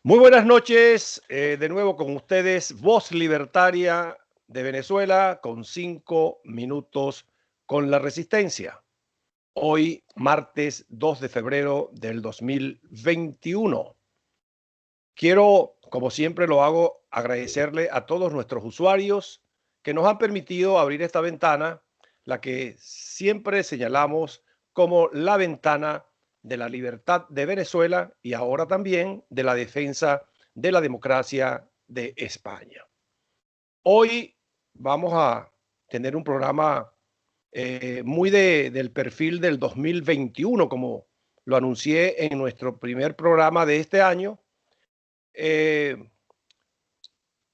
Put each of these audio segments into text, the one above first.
Muy buenas noches, de nuevo con ustedes, Voz Libertaria de Venezuela, con 5 minutos con la resistencia. Hoy, martes 2 de febrero del 2021. Quiero, como siempre lo hago, agradecerle a todos nuestros usuarios que nos han permitido abrir esta ventana, la que siempre señalamos como la ventana de la libertad de Venezuela y ahora también de la defensa de la democracia de España. Hoy vamos a tener un programa muy del perfil del 2021, como lo anuncié en nuestro primer programa de este año. Eh,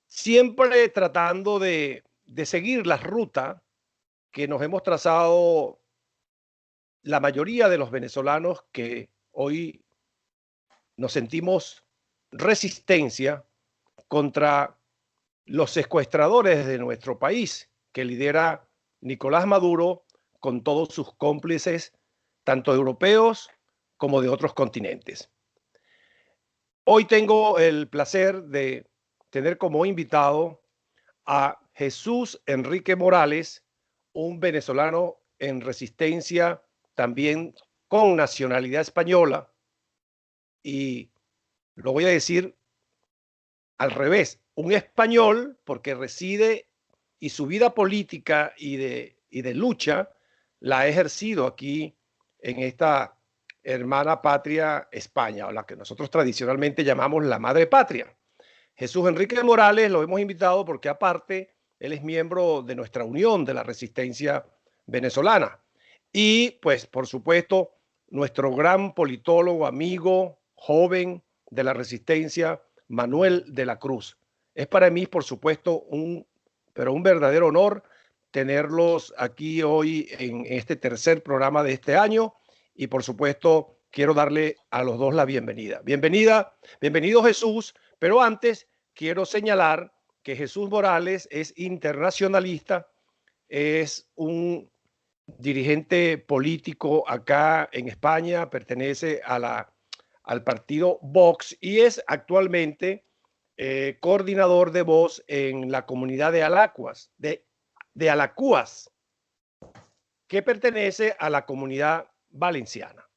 Siempre tratando de seguir la ruta que nos hemos trazado la mayoría de los venezolanos que hoy nos sentimos resistencia contra los secuestradores de nuestro país que lidera Nicolás Maduro con todos sus cómplices, tanto europeos como de otros continentes. Hoy tengo el placer de tener como invitado a Jesús Enrique Morales, un venezolano en resistencia, también con nacionalidad española, y lo voy a decir al revés, un español porque reside y su vida política y de lucha la ha ejercido aquí en esta hermana patria España, o la que nosotros tradicionalmente llamamos la madre patria. Jesús Enrique Morales lo hemos invitado porque aparte él es miembro de nuestra Unión de la Resistencia Venezolana. Y pues por supuesto nuestro gran politólogo, amigo, joven de la Resistencia, Manuel de la Cruz. Es para mí por supuesto un verdadero honor tenerlos aquí hoy en este tercer programa de este año y por supuesto quiero darle a los dos la bienvenida. Bienvenido Jesús. Pero antes quiero señalar que Jesús Morales es internacionalista, es un dirigente político acá en España, pertenece al partido Vox y es actualmente coordinador de voz en la comunidad de Alacuas, de Alacuas, que pertenece a la comunidad valenciana.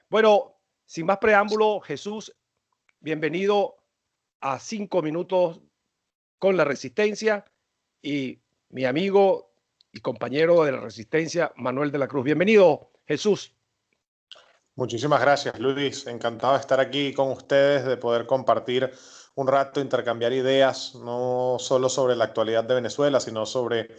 Bueno, sin más preámbulo, Jesús, bienvenido a 5 minutos con la resistencia y mi amigo y compañero de la resistencia, Manuel de la Cruz. Bienvenido, Jesús. Muchísimas gracias, Luis. Encantado de estar aquí con ustedes, de poder compartir un rato, intercambiar ideas, no solo sobre la actualidad de Venezuela, sino sobre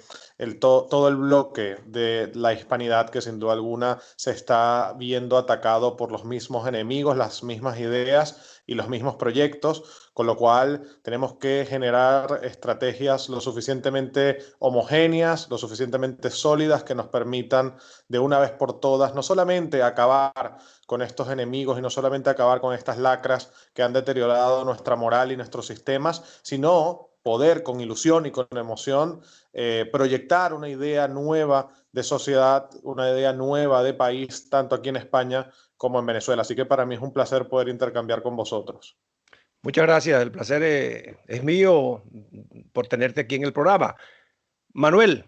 todo el bloque de la hispanidad que sin duda alguna se está viendo atacado por los mismos enemigos, las mismas ideas y los mismos proyectos, con lo cual tenemos que generar estrategias lo suficientemente homogéneas, lo suficientemente sólidas que nos permitan de una vez por todas no solamente acabar con estos enemigos y no solamente acabar con estas lacras que han deteriorado nuestra moral y nuestros sistemas, sino poder con ilusión y con emoción proyectar una idea nueva de sociedad, una idea nueva de país, tanto aquí en España como en Venezuela. Así que para mí es un placer poder intercambiar con vosotros. Muchas gracias. El placer es mío por tenerte aquí en el programa. Manuel,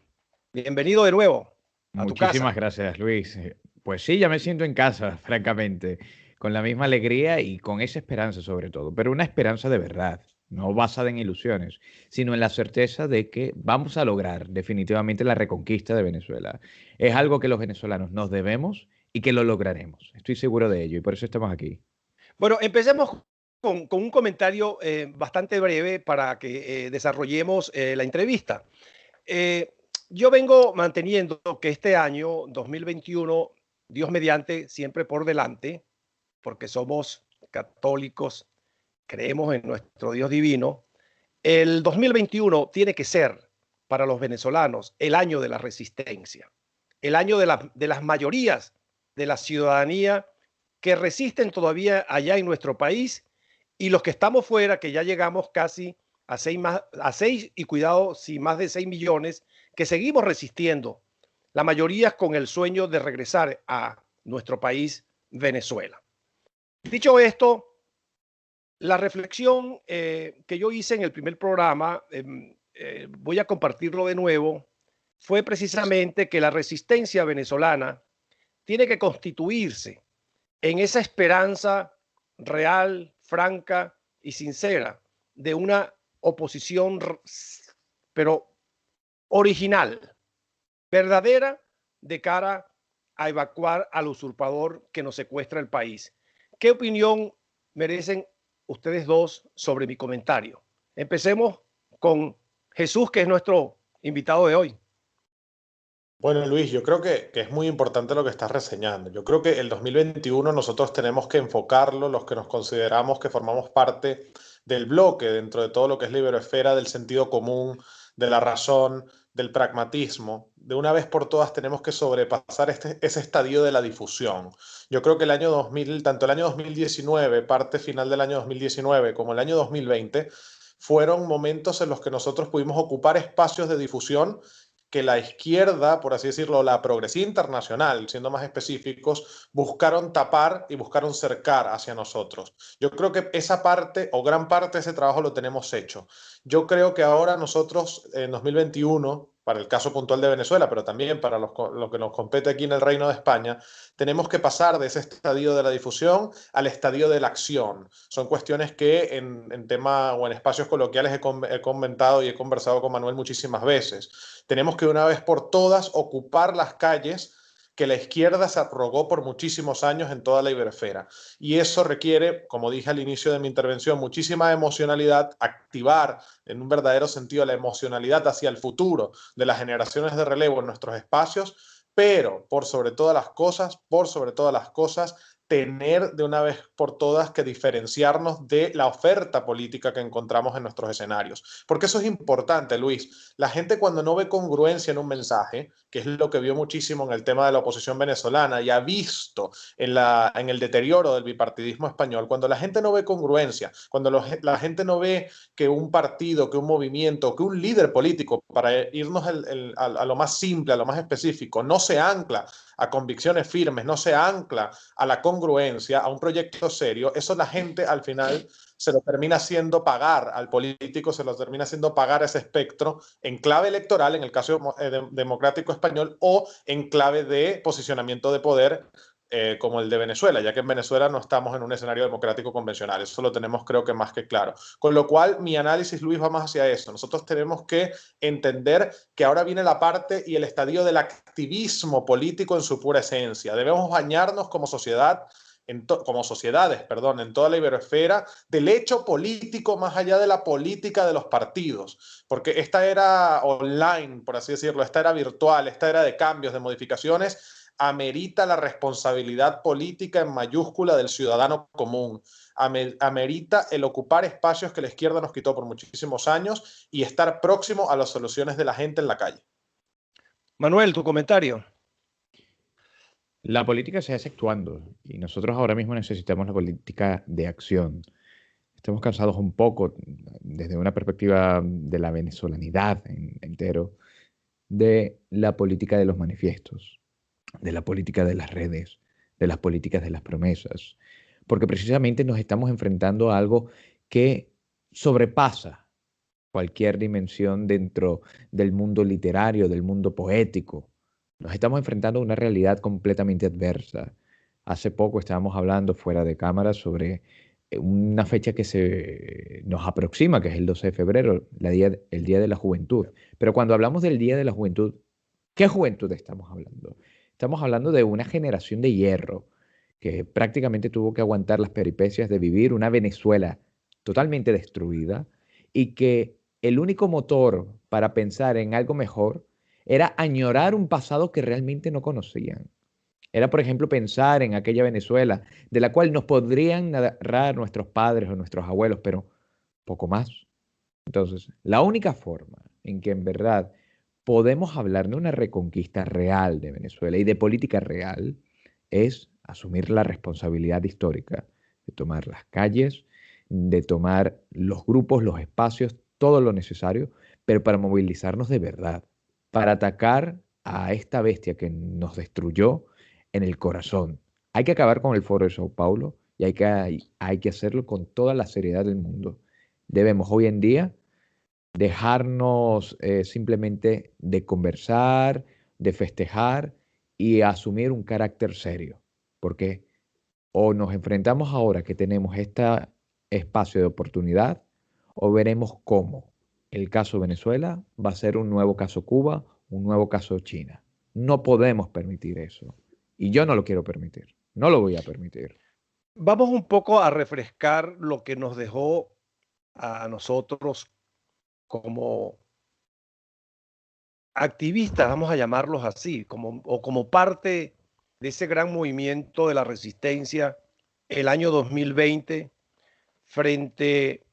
bienvenido de nuevo a tu Muchísimas casa. gracias, Luis. Pues sí, ya me siento en casa, francamente, con la misma alegría y con esa esperanza sobre todo, pero una esperanza de verdad, no basada en ilusiones, sino en la certeza de que vamos a lograr definitivamente la reconquista de Venezuela. Es algo que los venezolanos nos debemos y que lo lograremos. Estoy seguro de ello y por eso estamos aquí. Bueno, empecemos con un comentario bastante breve para que desarrollemos la entrevista. Eh, yo vengo manteniendo que este año 2021, Dios mediante, siempre por delante, porque somos católicos, creemos en nuestro Dios divino, el 2021 tiene que ser para los venezolanos el año de la resistencia, el año de las mayorías de la ciudadanía que resisten todavía allá en nuestro país y los que estamos fuera, que ya llegamos casi a 6 y cuidado, si más de 6 millones, que seguimos resistiendo, la mayoría con el sueño de regresar a nuestro país, Venezuela. Dicho esto, La reflexión que yo hice en el primer programa, voy a compartirlo de nuevo, fue precisamente que la resistencia venezolana tiene que constituirse en esa esperanza real, franca y sincera de una oposición, pero original, verdadera, de cara a evacuar al usurpador que nos secuestra el país. ¿Qué opinión merecen ustedes dos sobre mi comentario? Empecemos con Jesús, que es nuestro invitado de hoy. Bueno, Luis, yo creo que es muy importante lo que estás reseñando. Yo creo que el 2021 nosotros tenemos que enfocarlo, los que nos consideramos que formamos parte del bloque dentro de todo lo que es la iberoesfera del sentido común, de la razón, del pragmatismo. De una vez por todas tenemos que sobrepasar ese estadio de la difusión. Yo creo que el año 2000, tanto el año 2019, parte final del año 2019, como el año 2020, fueron momentos en los que nosotros pudimos ocupar espacios de difusión que la izquierda, por así decirlo, la progresía internacional, siendo más específicos, buscaron tapar y buscaron cercar hacia nosotros. Yo creo que esa parte o gran parte de ese trabajo lo tenemos hecho. Yo creo que ahora nosotros en 2021, para el caso puntual de Venezuela, pero también para lo que nos compete aquí en el Reino de España, tenemos que pasar de ese estadio de la difusión al estadio de la acción. Son cuestiones que en tema o en espacios coloquiales he comentado y he conversado con Manuel muchísimas veces. Tenemos que de una vez por todas ocupar las calles que la izquierda se arrogó por muchísimos años en toda la iberosfera. Y eso requiere, como dije al inicio de mi intervención, muchísima emocionalidad, activar en un verdadero sentido la emocionalidad hacia el futuro de las generaciones de relevo en nuestros espacios, pero por sobre todas las cosas, tener de una vez por todas que diferenciarnos de la oferta política que encontramos en nuestros escenarios. Porque eso es importante, Luis. La gente cuando no ve congruencia en un mensaje, que es lo que vio muchísimo en el tema de la oposición venezolana y ha visto en el deterioro del bipartidismo español, cuando la gente no ve congruencia, cuando la gente no ve que un partido, que un movimiento, que un líder político, para irnos a lo más simple, a lo más específico, no se ancla a convicciones firmes, no se ancla a la congruencia, a un proyecto serio, eso la gente al final se lo termina haciendo pagar al político, se lo termina haciendo pagar a ese espectro en clave electoral, en el caso democrático español, o en clave de posicionamiento de poder, como el de Venezuela, ya que en Venezuela no estamos en un escenario democrático convencional. Eso lo tenemos creo que más que claro. Con lo cual, mi análisis, Luis, va más hacia eso. Nosotros tenemos que entender que ahora viene la parte y el estadio del activismo político en su pura esencia. Debemos bañarnos como sociedad como sociedades, perdón, en toda la iberosfera, del hecho político más allá de la política de los partidos, porque esta era online, por así decirlo, esta era virtual, esta era de cambios, de modificaciones, amerita la responsabilidad política en mayúscula del ciudadano común, amerita el ocupar espacios que la izquierda nos quitó por muchísimos años y estar próximo a las soluciones de la gente en la calle. Manuel, tu comentario. La política se hace actuando y nosotros ahora mismo necesitamos la política de acción. Estamos cansados un poco, desde una perspectiva de la venezolanidad entero, de la política de los manifiestos, de la política de las redes, de las políticas de las promesas, porque precisamente nos estamos enfrentando a algo que sobrepasa cualquier dimensión dentro del mundo literario, del mundo poético. Nos estamos enfrentando a una realidad completamente adversa. Hace poco estábamos hablando fuera de cámara sobre una fecha que se nos aproxima, que es el 12 de febrero, el Día de la Juventud. Pero cuando hablamos del Día de la Juventud, ¿qué juventud estamos hablando? Estamos hablando de una generación de hierro que prácticamente tuvo que aguantar las peripecias de vivir una Venezuela totalmente destruida y que el único motor para pensar en algo mejor era añorar un pasado que realmente no conocían. Era, por ejemplo, pensar en aquella Venezuela de la cual nos podrían narrar nuestros padres o nuestros abuelos, pero poco más. Entonces, la única forma en que en verdad podemos hablar de una reconquista real de Venezuela y de política real es asumir la responsabilidad histórica de tomar las calles, de tomar los grupos, los espacios, todo lo necesario, pero para movilizarnos de verdad, para atacar a esta bestia que nos destruyó en el corazón. Hay que acabar con el Foro de Sao Paulo y hay que hacerlo con toda la seriedad del mundo. Debemos hoy en día dejarnos simplemente de conversar, de festejar y asumir un carácter serio, porque o nos enfrentamos ahora que tenemos este espacio de oportunidad, o veremos cómo el caso Venezuela va a ser un nuevo caso Cuba, un nuevo caso China. No podemos permitir eso. Y yo no lo quiero permitir. No lo voy a permitir. Vamos un poco a refrescar lo que nos dejó a nosotros como activistas, vamos a llamarlos así, como parte de ese gran movimiento de la resistencia el año 2020 frente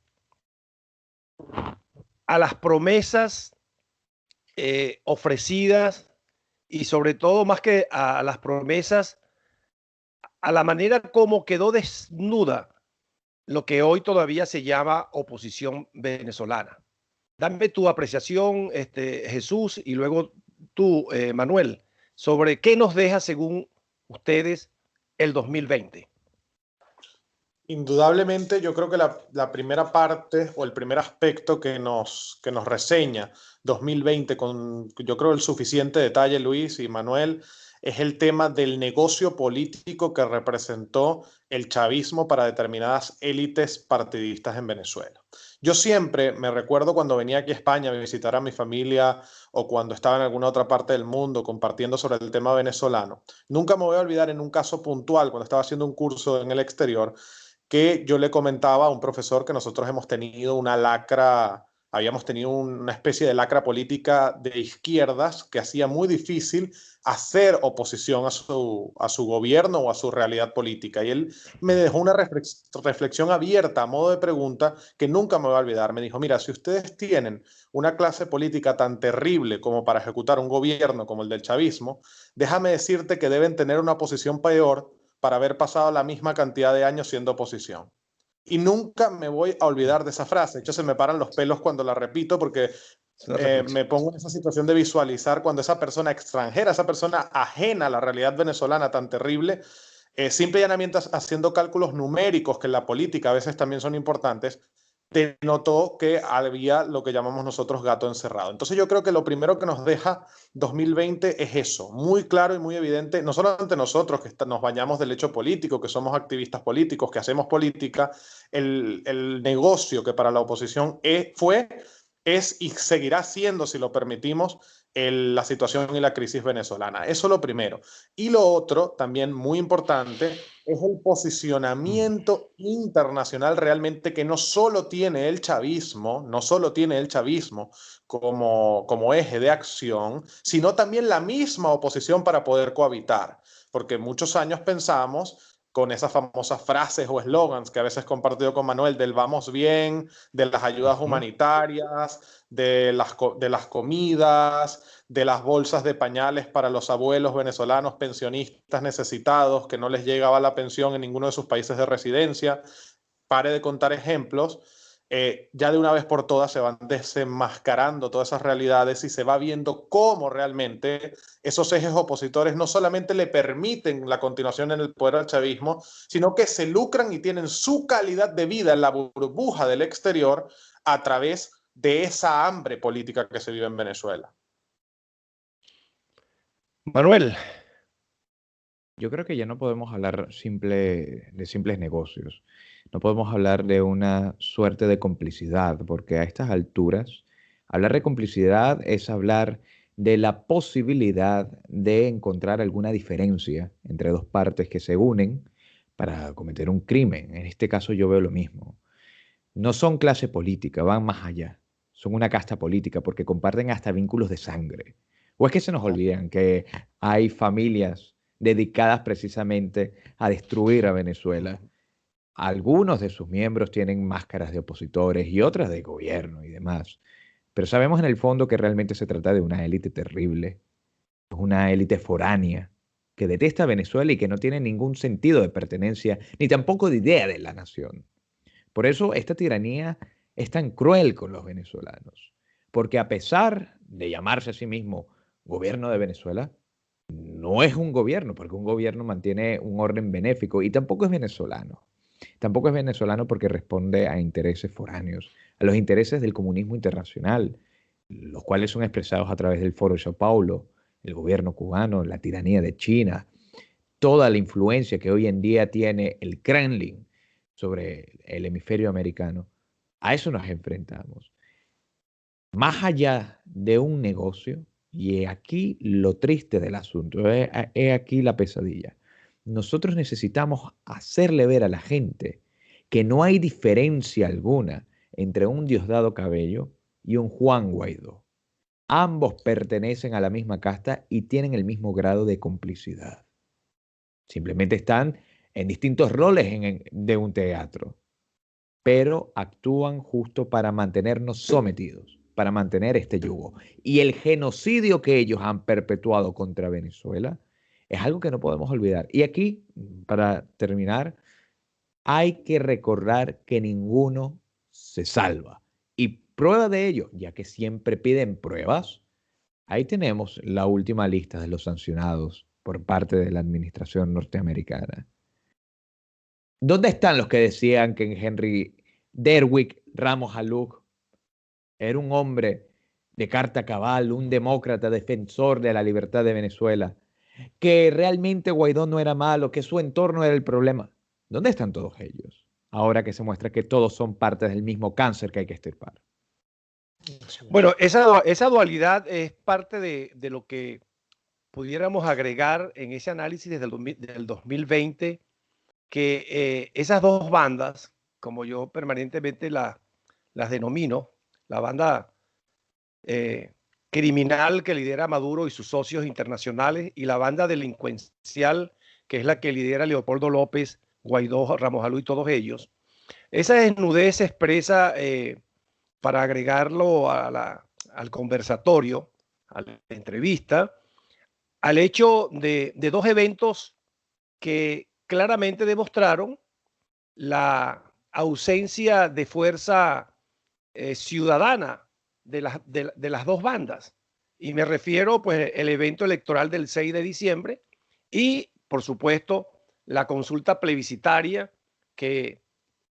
a las promesas ofrecidas y sobre todo más que a las promesas, a la manera como quedó desnuda lo que hoy todavía se llama oposición venezolana. Dame tu apreciación, Jesús, y luego tú, Manuel, sobre qué nos deja, según ustedes, el 2020. Indudablemente, yo creo que la primera parte o el primer aspecto que nos reseña 2020 con, yo creo, el suficiente detalle, Luis y Manuel, es el tema del negocio político que representó el chavismo para determinadas élites partidistas en Venezuela. Yo siempre me recuerdo cuando venía aquí a España a visitar a mi familia o cuando estaba en alguna otra parte del mundo compartiendo sobre el tema venezolano. Nunca me voy a olvidar en un caso puntual, cuando estaba haciendo un curso en el exterior, que yo le comentaba a un profesor que nosotros hemos tenido una lacra, habíamos tenido una especie de lacra política de izquierdas que hacía muy difícil hacer oposición a su gobierno o a su realidad política. Y él me dejó una reflexión abierta a modo de pregunta que nunca me voy a olvidar. Me dijo, mira, si ustedes tienen una clase política tan terrible como para ejecutar un gobierno como el del chavismo, déjame decirte que deben tener una posición peor para haber pasado la misma cantidad de años siendo oposición. Y nunca me voy a olvidar de esa frase. De hecho, se me paran los pelos cuando la repito porque me pongo en esa situación de visualizar cuando esa persona extranjera, esa persona ajena a la realidad venezolana tan terrible, simple y llanamente haciendo cálculos numéricos que en la política a veces también son importantes, denotó que había lo que llamamos nosotros gato encerrado. Entonces yo creo que lo primero que nos deja 2020 es eso, muy claro y muy evidente, no solo ante nosotros que nos bañamos del hecho político, que somos activistas políticos, que hacemos política, el negocio que para la oposición fue, es y seguirá siendo, si lo permitimos, la situación y la crisis venezolana. Eso es lo primero. Y lo otro, también muy importante, es el posicionamiento internacional realmente que no solo tiene el chavismo, no solo tiene el chavismo como eje de acción, sino también la misma oposición para poder cohabitar. Porque muchos años pensamos con esas famosas frases o eslogans que a veces he compartido con Manuel del vamos bien, de las ayudas humanitarias, de las comidas, de las bolsas de pañales para los abuelos venezolanos pensionistas necesitados que no les llegaba la pensión en ninguno de sus países de residencia. Pare de contar ejemplos. Ya de una vez por todas se van desenmascarando todas esas realidades y se va viendo cómo realmente esos ejes opositores no solamente le permiten la continuación en el poder al chavismo, sino que se lucran y tienen su calidad de vida en la burbuja del exterior a través de esa hambre política que se vive en Venezuela. Manuel. Yo creo que ya no podemos hablar de simples negocios. No podemos hablar de una suerte de complicidad, porque a estas alturas, hablar de complicidad es hablar de la posibilidad de encontrar alguna diferencia entre dos partes que se unen para cometer un crimen. En este caso yo veo lo mismo. No son clase política, van más allá. Son una casta política porque comparten hasta vínculos de sangre. ¿O es que se nos olvidan que hay familias dedicadas precisamente a destruir a Venezuela? Algunos de sus miembros tienen máscaras de opositores y otras de gobierno y demás. Pero sabemos en el fondo que realmente se trata de una élite terrible, una élite foránea que detesta a Venezuela y que no tiene ningún sentido de pertenencia ni tampoco de idea de la nación. Por eso esta tiranía es tan cruel con los venezolanos, porque a pesar de llamarse a sí mismo gobierno de Venezuela, no es un gobierno, porque un gobierno mantiene un orden benéfico y tampoco es venezolano. Tampoco es venezolano porque responde a intereses foráneos, a los intereses del comunismo internacional, los cuales son expresados a través del Foro de Sao Paulo, el gobierno cubano, la tiranía de China, toda la influencia que hoy en día tiene el Kremlin sobre el hemisferio americano. A eso nos enfrentamos. Más allá de un negocio, y he aquí lo triste del asunto, he aquí la pesadilla. Nosotros necesitamos hacerle ver a la gente que no hay diferencia alguna entre un Diosdado Cabello y un Juan Guaidó. Ambos pertenecen a la misma casta y tienen el mismo grado de complicidad. Simplemente están en distintos roles de un teatro, pero actúan justo para mantenernos sometidos, para mantener este yugo. Y el genocidio que ellos han perpetuado contra Venezuela es algo que no podemos olvidar. Y aquí, para terminar, hay que recordar que ninguno se salva. Y prueba de ello, ya que siempre piden pruebas, ahí tenemos la última lista de los sancionados por parte de la administración norteamericana. ¿Dónde están los que decían que Henry Derwick Ramos Alug era un hombre de carta cabal, un demócrata defensor de la libertad de Venezuela, que realmente Guaidó no era malo, que su entorno era el problema? ¿Dónde están todos ellos? Ahora que se muestra que todos son partes del mismo cáncer que hay que extirpar. Bueno, esa dualidad es parte de lo que pudiéramos agregar en ese análisis desde del 2020, que esas dos bandas, como yo permanentemente las denomino, la banda criminal que lidera Maduro y sus socios internacionales y la banda delincuencial que es la que lidera Leopoldo López, Guaidó, Ramos Alú y todos ellos. Esa desnudez se expresa, para agregarlo al conversatorio, a la entrevista, al hecho de dos eventos que claramente demostraron la ausencia de fuerza ciudadana de las dos bandas. Y me refiero, pues, el evento electoral del 6 de diciembre y, por supuesto, la consulta plebiscitaria que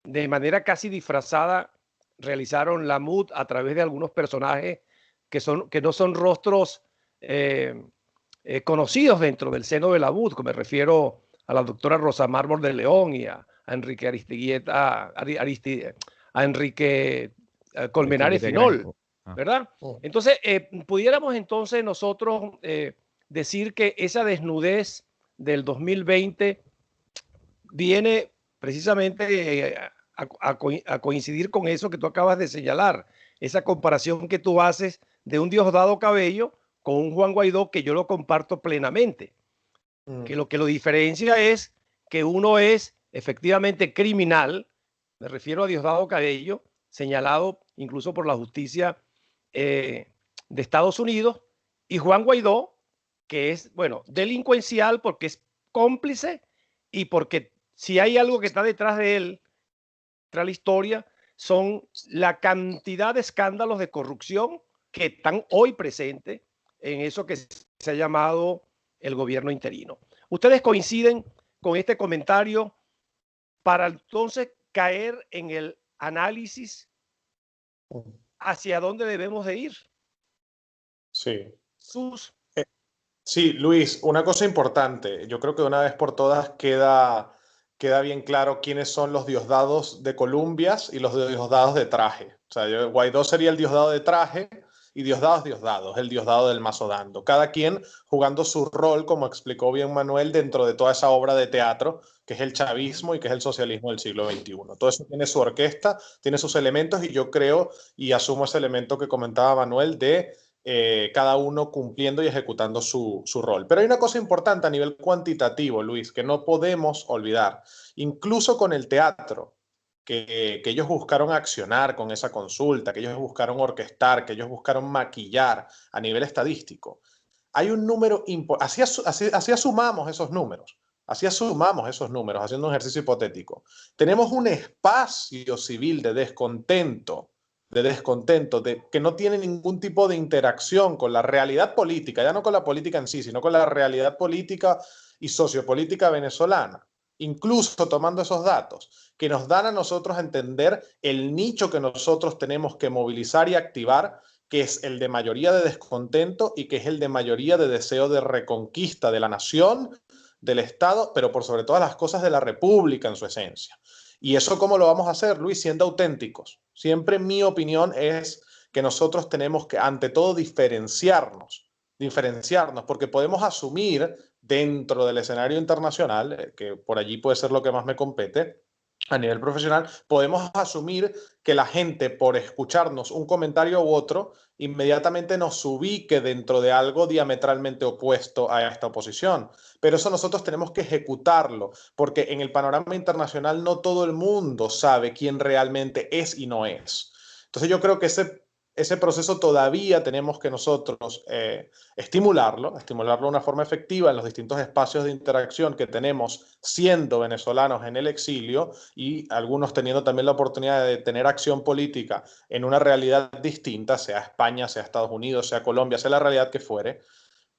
de manera casi disfrazada realizaron la MUD a través de algunos personajes que no son rostros conocidos dentro del seno de la MUD, como me refiero a la doctora Rosa Mármol de León y a Enrique a Enrique Colmenares Finol, ¿verdad? Entonces, pudiéramos entonces nosotros decir que esa desnudez del 2020 viene precisamente a coincidir con eso que tú acabas de señalar, esa comparación que tú haces de un Diosdado Cabello con un Juan Guaidó, que yo lo comparto plenamente, que lo diferencia es que uno es efectivamente criminal, me refiero a Diosdado Cabello, señalado incluso por la justicia de Estados Unidos, y Juan Guaidó, que es, bueno, delincuencial porque es cómplice y porque si hay algo que está detrás de él, tras la historia, son la cantidad de escándalos de corrupción que están hoy presentes en eso que se ha llamado el gobierno interino. ¿Ustedes coinciden con este comentario para entonces caer en el análisis hacia dónde debemos de ir? Sí. Sí, Luis, una cosa importante. Yo creo que de una vez por todas queda bien claro quiénes son los Diosdados de Columbias y los Diosdados de traje. O sea, Guaidó sería el Diosdado de traje y Diosdados, el Diosdado del mazo dando. Cada quien jugando su rol, como explicó bien Manuel, dentro de toda esa obra de teatro que es el chavismo y que es el socialismo del siglo XXI. Todo eso tiene su orquesta, tiene sus elementos y yo creo y asumo ese elemento que comentaba Manuel de cada uno cumpliendo y ejecutando su rol. Pero hay una cosa importante a nivel cuantitativo, Luis, que no podemos olvidar. Incluso con el teatro, que ellos buscaron accionar con esa consulta, que ellos buscaron orquestar, que ellos buscaron maquillar a nivel estadístico. Hay un número importante, así asumamos esos números. Así asumamos esos números, haciendo un ejercicio hipotético. Tenemos un espacio civil de descontento, que no tiene ningún tipo de interacción con la realidad política, ya no con la política en sí, sino con la realidad política y sociopolítica venezolana. incluso tomando esos datos que nos dan a nosotros a entender el nicho que nosotros tenemos que movilizar y activar, que es el de mayoría de descontento y que es el de mayoría de deseo de reconquista de la nación, del Estado, pero por sobre todas las cosas de la República en su esencia. ¿Y eso cómo lo vamos a hacer, Luis? Siendo auténticos. Siempre mi opinión es que nosotros tenemos que, ante todo, diferenciarnos, porque podemos asumir dentro del escenario internacional, que por allí puede ser lo que más me compete, a nivel profesional, podemos asumir que la gente, por escucharnos un comentario u otro, inmediatamente nos ubique dentro de algo diametralmente opuesto a esta oposición. Pero eso nosotros tenemos que ejecutarlo, porque en el panorama internacional no todo el mundo sabe quién realmente es y no es. Entonces yo creo que ese proceso todavía tenemos que nosotros estimularlo de una forma efectiva en los distintos espacios de interacción que tenemos siendo venezolanos en el exilio y algunos teniendo también la oportunidad de tener acción política en una realidad distinta, sea España, sea Estados Unidos, sea Colombia, sea la realidad que fuere,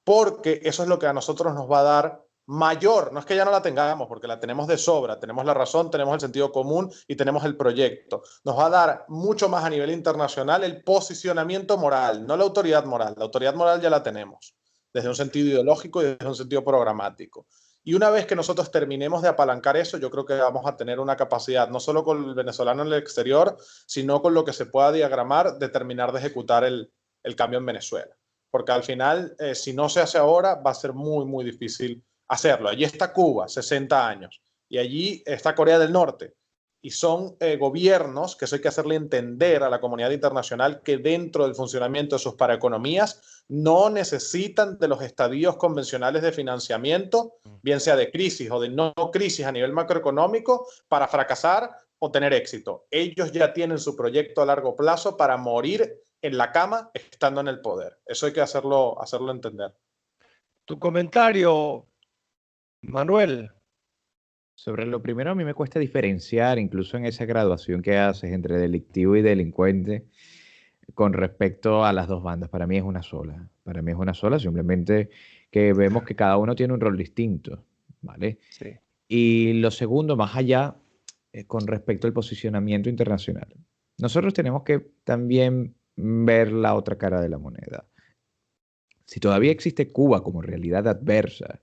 porque eso es lo que a nosotros nos va a dar mayor, no es que ya no la tengamos, porque la tenemos de sobra, tenemos la razón, tenemos el sentido común y tenemos el proyecto. Nos va a dar mucho más a nivel internacional el posicionamiento moral, no la autoridad moral. La autoridad moral ya la tenemos, desde un sentido ideológico y desde un sentido programático. Y una vez que nosotros terminemos de apalancar eso, yo creo que vamos a tener una capacidad, no solo con el venezolano en el exterior, sino con lo que se pueda diagramar, de terminar de ejecutar el cambio en Venezuela. Porque al final, si no se hace ahora, va a ser muy, muy difícil hacerlo. Allí está Cuba, 60 años, y allí está Corea del Norte. Y son gobiernos que eso hay que hacerle entender a la comunidad internacional que dentro del funcionamiento de sus paraeconomías no necesitan de los estadios convencionales de financiamiento, bien sea de crisis o de no crisis a nivel macroeconómico, para fracasar o tener éxito. Ellos ya tienen su proyecto a largo plazo para morir en la cama estando en el poder. Eso hay que hacerlo entender. Tu comentario, Manuel. Sobre lo primero, a mí me cuesta diferenciar, incluso en esa graduación que haces entre delictivo y delincuente, con respecto a las dos bandas. Para mí es una sola. Para mí es una sola, simplemente que vemos que cada uno tiene un rol distinto, ¿vale? Sí. Y lo segundo, más allá, con respecto al posicionamiento internacional. Nosotros tenemos que también ver la otra cara de la moneda. Si todavía existe Cuba como realidad adversa,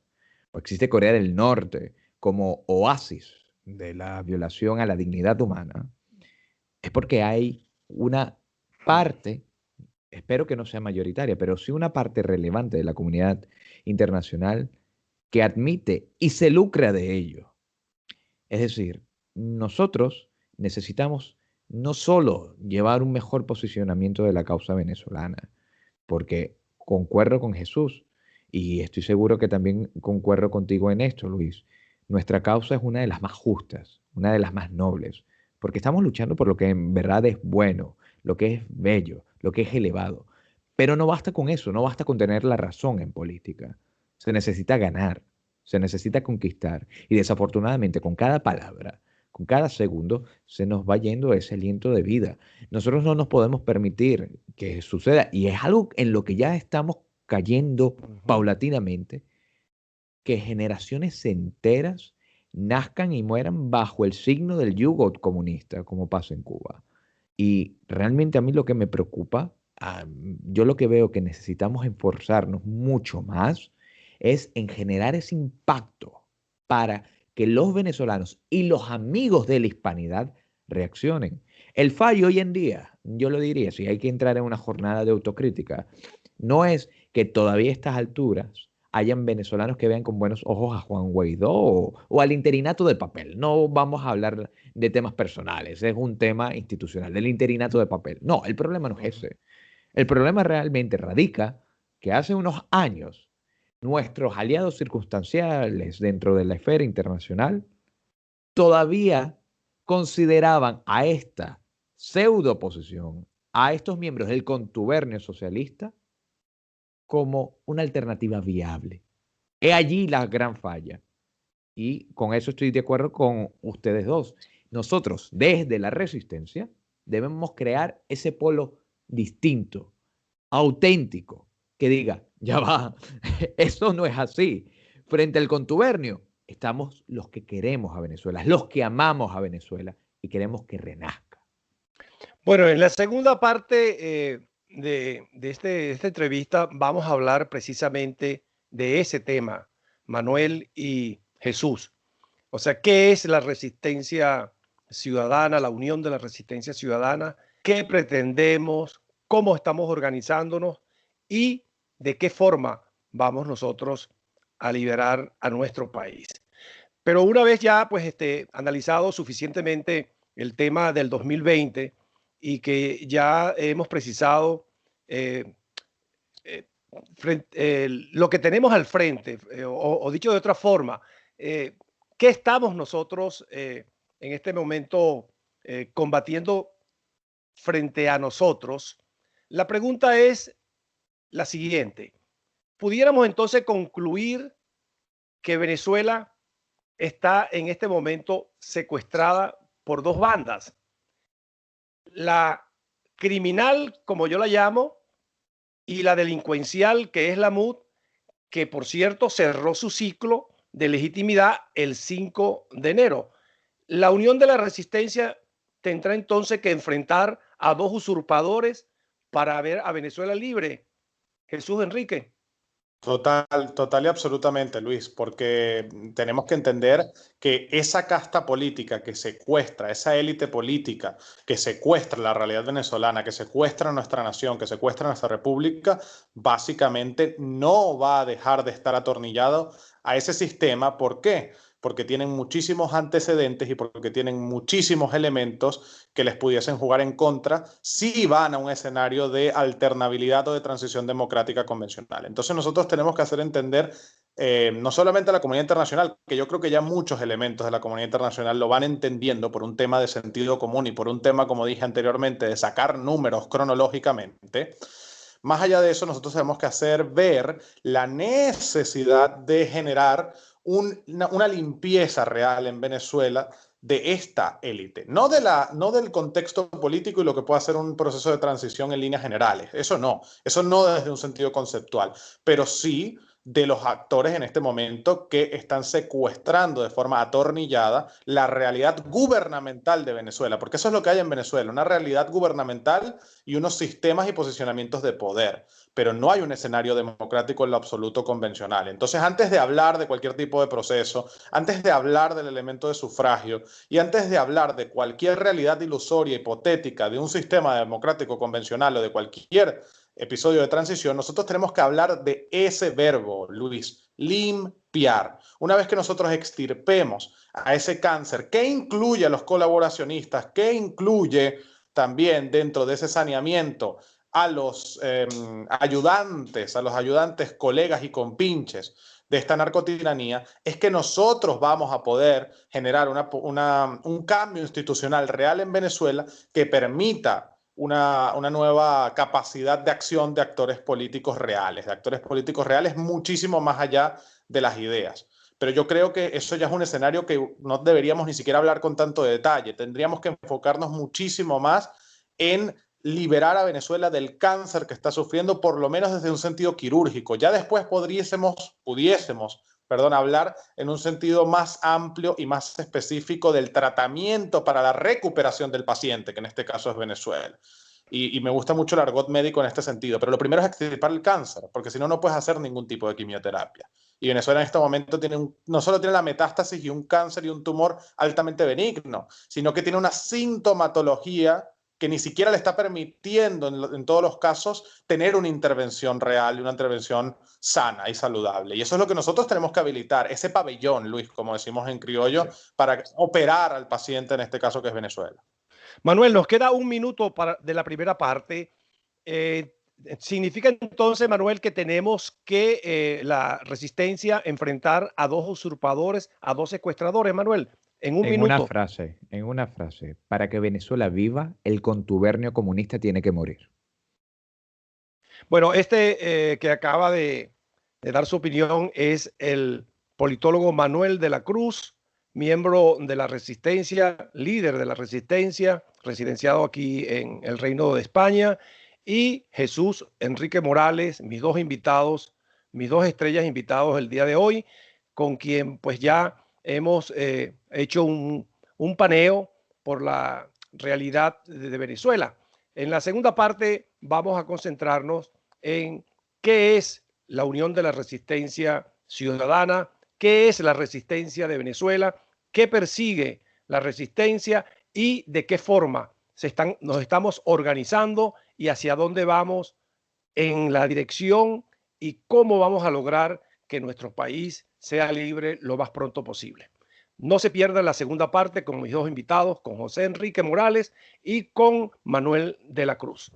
o existe Corea del Norte como oasis de la violación a la dignidad humana, es porque hay una parte, espero que no sea mayoritaria, pero sí una parte relevante de la comunidad internacional que admite y se lucra de ello. Es decir, nosotros necesitamos no solo llevar un mejor posicionamiento de la causa venezolana, porque concuerdo con Jesús y estoy seguro que también concuerdo contigo en esto, Luis. Nuestra causa es una de las más justas, una de las más nobles, porque estamos luchando por lo que en verdad es bueno, lo que es bello, lo que es elevado. Pero no basta con eso, no basta con tener la razón en política. Se necesita ganar, se necesita conquistar. Y desafortunadamente con cada palabra, con cada segundo, se nos va yendo ese aliento de vida. Nosotros no nos podemos permitir que suceda, y es algo en lo que ya estamos cayendo paulatinamente, que generaciones enteras nazcan y mueran bajo el signo del yugo comunista, como pasa en Cuba. Y realmente a mí lo que me preocupa, yo lo que veo que necesitamos esforzarnos mucho más es en generar ese impacto para que los venezolanos y los amigos de la hispanidad reaccionen. El fallo hoy en día, yo lo diría, si hay que entrar en una jornada de autocrítica, no es que todavía a estas alturas hayan venezolanos que vean con buenos ojos a Juan Guaidó o al interinato de papel. No vamos a hablar de temas personales, es un tema institucional, del interinato de papel. No, el problema no es ese. El problema realmente radica que hace unos años nuestros aliados circunstanciales dentro de la esfera internacional todavía consideraban a esta pseudo oposición, a estos miembros del contubernio socialista, como una alternativa viable. Es allí la gran falla. Y con eso estoy de acuerdo con ustedes dos. Nosotros, desde la resistencia, debemos crear ese polo distinto, auténtico, que diga, ya va, eso no es así. Frente al contubernio, estamos los que queremos a Venezuela, los que amamos a Venezuela y queremos que renazca. Bueno, en la segunda parte de esta entrevista vamos a hablar precisamente de ese tema, Manuel y Jesús. O sea, ¿qué es la resistencia ciudadana, la unión de la resistencia ciudadana? ¿Qué pretendemos? ¿Cómo estamos organizándonos? ¿Y de qué forma vamos nosotros a liberar a nuestro país? Pero una vez ya pues, analizado suficientemente el tema del 2020 y que ya hemos precisado eh, eh, lo que tenemos al frente, o dicho de otra forma, ¿qué estamos nosotros en este momento combatiendo frente a nosotros? La pregunta es la siguiente. ¿Pudiéramos entonces concluir que Venezuela está en este momento secuestrada por dos bandas? La criminal, como yo la llamo, y la delincuencial, que es la MUD, que por cierto cerró su ciclo de legitimidad el 5 de enero. La Unión de la Resistencia tendrá entonces que enfrentar a dos usurpadores para ver a Venezuela libre. Jesús Enrique. Total y absolutamente, Luis, porque tenemos que entender que esa casta política que secuestra, esa élite política que secuestra la realidad venezolana, que secuestra nuestra nación, que secuestra nuestra república, básicamente no va a dejar de estar atornillado a ese sistema. ¿Por qué? Porque tienen muchísimos antecedentes y porque tienen muchísimos elementos que les pudiesen jugar en contra si van a un escenario de alternabilidad o de transición democrática convencional. Entonces nosotros tenemos que hacer entender no solamente a la comunidad internacional, que yo creo que ya muchos elementos de la comunidad internacional lo van entendiendo por un tema de sentido común y por un tema, como dije anteriormente, de sacar números cronológicamente. Más allá de eso, nosotros tenemos que hacer ver la necesidad de generar una limpieza real en Venezuela de esta élite, no del contexto político y lo que pueda ser un proceso de transición en líneas generales, eso no desde un sentido conceptual, pero sí de los actores en este momento que están secuestrando de forma atornillada la realidad gubernamental de Venezuela, porque eso es lo que hay en Venezuela, una realidad gubernamental y unos sistemas y posicionamientos de poder, pero no hay un escenario democrático en lo absoluto convencional. Entonces, antes de hablar de cualquier tipo de proceso, antes de hablar del elemento de sufragio y antes de hablar de cualquier realidad ilusoria, hipotética de un sistema democrático convencional o de cualquier episodio de transición, nosotros tenemos que hablar de ese verbo, Luis, limpiar. Una vez que nosotros extirpemos a ese cáncer, que incluye a los colaboracionistas, que incluye también dentro de ese saneamiento a los ayudantes, colegas y compinches de esta narcotiranía, es que nosotros vamos a poder generar un cambio institucional real en Venezuela que permita una nueva capacidad de acción de actores políticos reales muchísimo más allá de las ideas. Pero yo creo que eso ya es un escenario que no deberíamos ni siquiera hablar con tanto detalle. Tendríamos que enfocarnos muchísimo más en liberar a Venezuela del cáncer que está sufriendo, por lo menos desde un sentido quirúrgico. Ya después pudiésemos hablar en un sentido más amplio y más específico del tratamiento para la recuperación del paciente, que en este caso es Venezuela. Y me gusta mucho el argot médico en este sentido, pero lo primero es extirpar el cáncer, porque si no, no puedes hacer ningún tipo de quimioterapia. Y Venezuela en este momento no solo tiene la metástasis y un cáncer y un tumor altamente benigno, sino que tiene una sintomatología que ni siquiera le está permitiendo en todos los casos tener una intervención real y una intervención sana y saludable. Y eso es lo que nosotros tenemos que habilitar, ese pabellón, Luis, como decimos en criollo, para operar al paciente, en este caso que es Venezuela. Manuel, nos queda un minuto de la primera parte. ¿Significa entonces, Manuel, que tenemos que la resistencia enfrentar a dos usurpadores, a dos secuestradores, Manuel? En una frase, para que Venezuela viva, el contubernio comunista tiene que morir. Bueno, que acaba de dar su opinión es el politólogo Manuel de la Cruz, miembro de la Resistencia, líder de la Resistencia, residenciado aquí en el Reino de España, y Jesús Enrique Morales, mis dos estrellas invitados el día de hoy, con quien pues ya hemos hecho un paneo por la realidad de Venezuela. En la segunda parte vamos a concentrarnos en qué es la Unión de la Resistencia Ciudadana, qué es la resistencia de Venezuela, qué persigue la resistencia y de qué forma nos estamos organizando y hacia dónde vamos en la dirección y cómo vamos a lograr que nuestro país sea libre lo más pronto posible. No se pierdan la segunda parte con mis dos invitados, con José Enrique Morales y con Manuel de la Cruz.